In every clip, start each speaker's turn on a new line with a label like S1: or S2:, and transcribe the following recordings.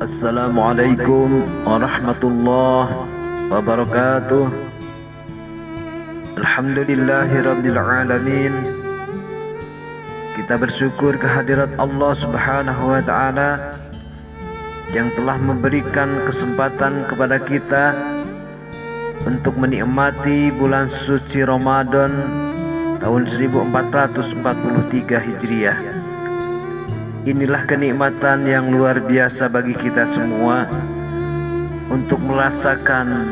S1: Assalamualaikum warahmatullahi wabarakatuh. Alhamdulillahirabbil alamin. Kita bersyukur kehadirat Allah Subhanahu wa taala yang telah memberikan kesempatan kepada kita untuk menikmati bulan suci Ramadan tahun 1443 Hijriah. Inilah kenikmatan yang luar biasa bagi kita semua untuk merasakan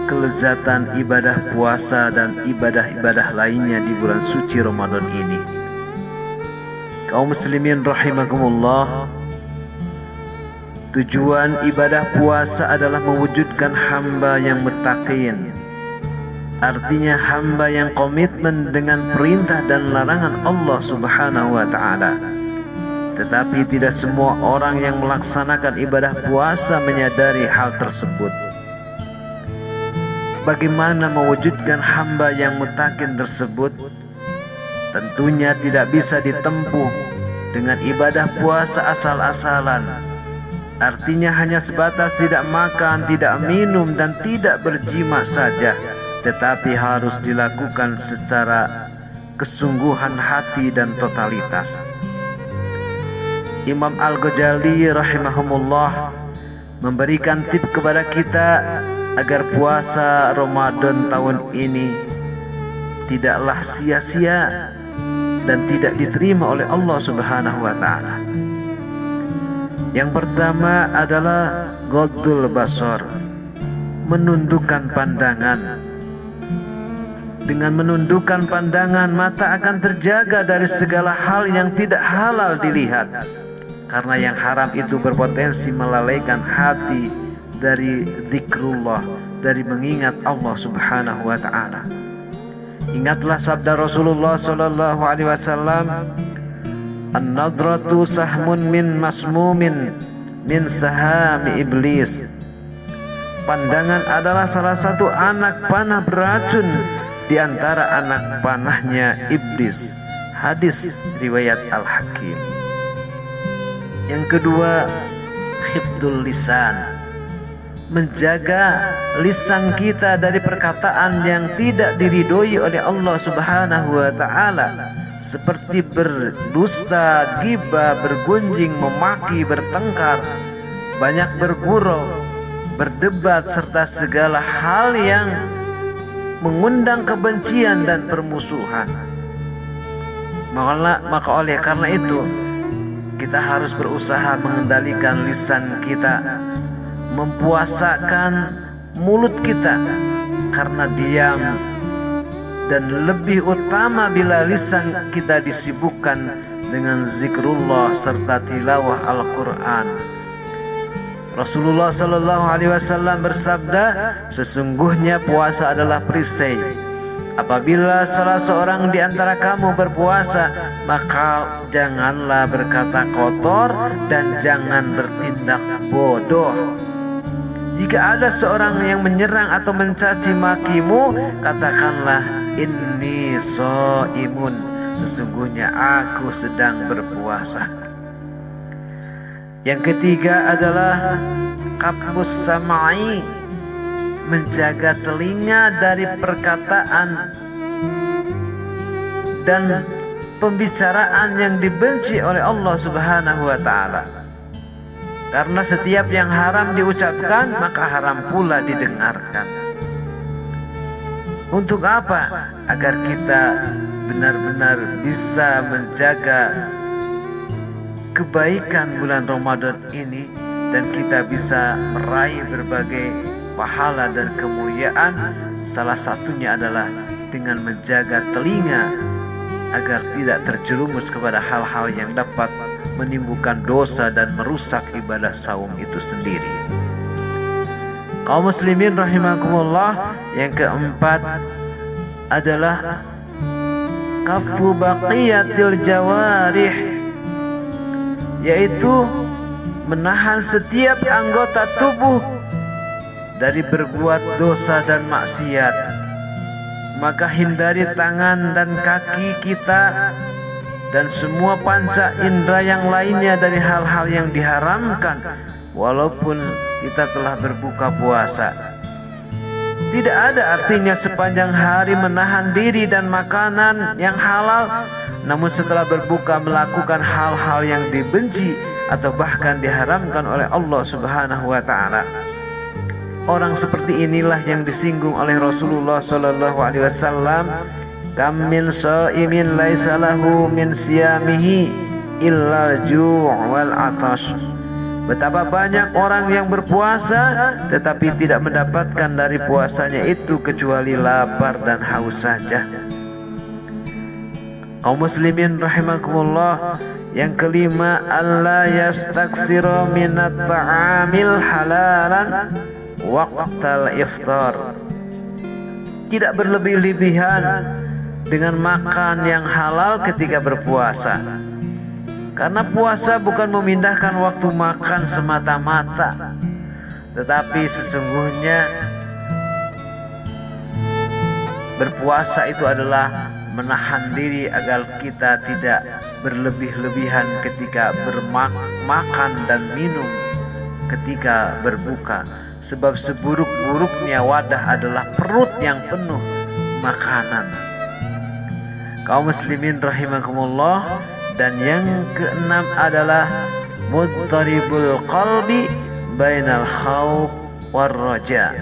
S1: kelezatan ibadah puasa dan ibadah-ibadah lainnya di bulan suci Ramadan ini. Kaum muslimin rahimakumullah, tujuan ibadah puasa adalah mewujudkan hamba yang muttaqin. Artinya hamba yang komitmen dengan perintah dan larangan Allah Subhanahu wa taala. Tetapi tidak semua orang yang melaksanakan ibadah puasa menyadari hal tersebut. Bagaimana mewujudkan hamba yang muttaqin tersebut? Tentunya tidak bisa ditempuh dengan ibadah puasa asal-asalan. Artinya hanya sebatas tidak makan, tidak minum, dan tidak berjima saja. Tetapi harus dilakukan secara kesungguhan hati dan totalitas. Imam Al-Ghazali rahimahumullah memberikan tip kepada kita agar puasa Ramadan tahun ini tidaklah sia-sia dan tidak diterima oleh Allah Subhanahu wa taala. Yang pertama adalah ghaddul basar, menundukkan pandangan. Dengan menundukkan pandangan, mata akan terjaga dari segala hal yang tidak halal dilihat. Karena yang haram itu berpotensi melalaikan hati dari zikrullah, dari mengingat Allah Subhanahu wa taala. Ingatlah sabda Rasulullah sallallahu alaihi wasallam, "An-nadratu sahmun min masmumin min sahami iblis." Pandangan adalah salah satu anak panah beracun di antara anak panahnya iblis. Hadis riwayat Al-Hakim. Yang kedua, hifdzul lisan, menjaga lisan kita dari perkataan yang tidak diridhoi oleh Allah Subhanahu wa taala, seperti berdusta, ghibah, bergunjing, memaki, bertengkar, banyak bergurau, berdebat, serta segala hal yang mengundang kebencian dan permusuhan. Maka oleh karena itu kita harus berusaha mengendalikan lisan kita, mempuasakan mulut kita, karena diam dan lebih utama bila lisan kita disibukkan dengan zikrullah serta tilawah Al-Quran. Rasulullah sallallahu alaihi wasallam bersabda, sesungguhnya puasa adalah perisai. Apabila salah seorang di antara kamu berpuasa, maka janganlah berkata kotor dan jangan bertindak bodoh. Jika ada seorang yang menyerang atau mencaci makimu, katakanlah, inni shaimun, sesungguhnya aku sedang berpuasa. Yang ketiga adalah kapus samai, menjaga telinga dari perkataan dan pembicaraan yang dibenci oleh Allah Subhanahu wa taala. Karena setiap yang haram diucapkan, maka haram pula didengarkan. Untuk apa? Agar kita benar-benar bisa menjaga kebaikan bulan Ramadan ini dan kita bisa meraih berbagai pahala dan kemuliaan. Salah satunya adalah dengan menjaga telinga agar tidak terjerumus kepada hal-hal yang dapat menimbulkan dosa dan merusak ibadah saum itu sendiri. Kaum muslimin rahimakumullah, yang keempat adalah kafu baqiyatil jawarih, yaitu menahan setiap anggota tubuh dari berbuat dosa dan maksiat. Maka hindari tangan dan kaki kita dan semua panca indera yang lainnya dari hal-hal yang diharamkan, walaupun kita telah berbuka puasa. Tidak ada artinya sepanjang hari menahan diri dan makanan yang halal, namun setelah berbuka melakukan hal-hal yang dibenci atau bahkan diharamkan oleh Allah Subhanahu wa taala. Orang seperti inilah yang disinggung oleh Rasulullah sallallahu alaihi wasallam, kam min shaimin laisa lahu min siyamihi illa al-ju' wal 'atash. Betapa banyak orang yang berpuasa tetapi tidak mendapatkan dari puasanya itu kecuali lapar dan haus saja. Kaum muslimin rahimakumullah, yang kelima, alla yastaksira minat ta'amil halalan waqtal iftar. Tidak berlebih-lebihan dengan makan yang halal ketika berpuasa. Karena puasa bukan memindahkan waktu makan semata-mata, tetapi sesungguhnya berpuasa itu adalah menahan diri agar kita tidak berlebih-lebihan ketika bermakan dan minum ketika berbuka. Sebab seburuk-buruknya wadah adalah perut yang penuh makanan. Kaum muslimin rahimakumullah. Dan yang keenam adalah mudtaribul qalbi bainal khawf war raja.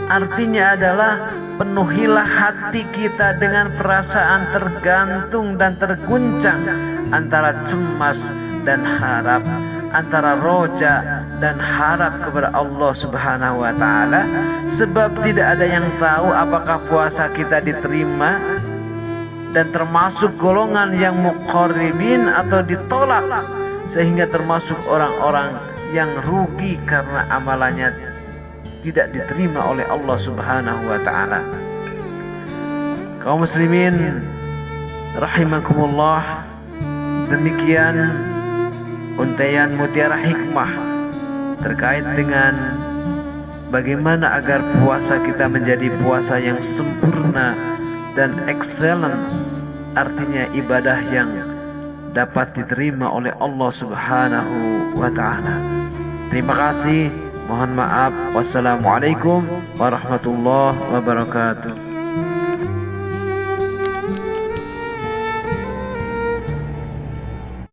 S1: Artinya adalah penuhilah hati kita dengan perasaan tergantung dan terguncang antara cemas dan harap, antara roja dan harap kepada Allah Subhanahu wa taala. Sebab tidak ada yang tahu apakah puasa kita diterima dan termasuk golongan yang muqarribin atau ditolak, sehingga termasuk orang-orang yang rugi karena amalannya tidak diterima oleh Allah Subhanahu wa taala. Kaum muslimin rahimakumullah, demikian untaian Mutiara Hikmah terkait dengan bagaimana agar puasa kita menjadi puasa yang sempurna dan excellent, artinya ibadah yang dapat diterima oleh Allah Subhanahu wa taala. Terima kasih. Mohon maaf. Wassalamualaikum warahmatullahi wabarakatuh.